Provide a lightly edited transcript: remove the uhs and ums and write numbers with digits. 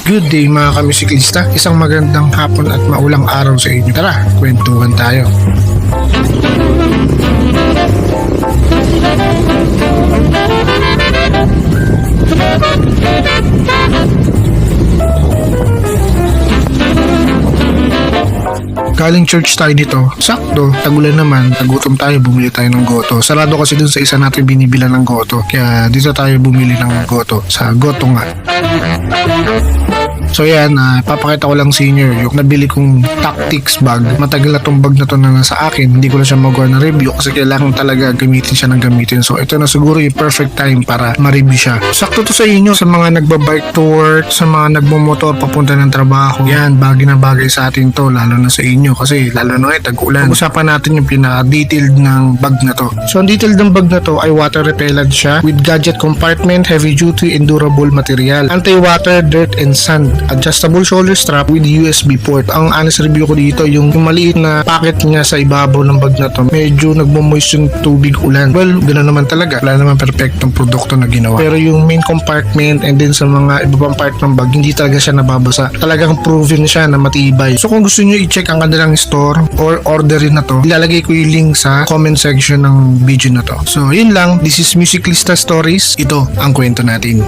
Good day mga kamisiklista, isang magandang hapon at maulang araw sa inyo. Tara, kwentuhan tayo. Galing church tayo dito. Sakto, tagulan naman, nagutom tayo, bumili tayo ng goto. Sarado kasi dun sa isa natin binibilan ng goto. Kaya dito tayo bumili ng goto. Sa goto nga. So yan, papakita ko lang sa inyo yung nabili kong tactics bag. Matagal na tong bag na to na nasa akin. Hindi ko na siya magawa na review kasi kailangan talaga gamitin siya ng gamitin. So ito na siguro yung perfect time para ma-review siya. Sakto to sa inyo, sa mga nagbabike to work, sa mga nagmumotor papunta ng trabaho. Yan, bagay na bagay sa atin to, lalo na sa inyo kasi lalo na tag-ulan. Usapan natin yung pinaka-detailed ng bag na to. So ang detailed ng bag na to ay water repellent siya with gadget compartment, heavy duty and durable material, anti-water, dirt and sand, adjustable shoulder strap with USB port. Ang honest review ko dito, yung maliit na packet niya sa ibabaw ng bag na to, medyo nagmo-moist yung tubig ulan. Well, ganoon naman talaga. Wala naman perfectong produkto na ginawa. Pero yung main compartment and then sa mga iba pang part ng bag, hindi talaga siya nababasa. Talagang proven siya na matibay. So kung gusto niyo i-check ang kanilang store or orderin na to, ilalagay ko yung link sa comment section ng video na to. So yun lang, this is Musiclista Stories. Ito ang kwento natin.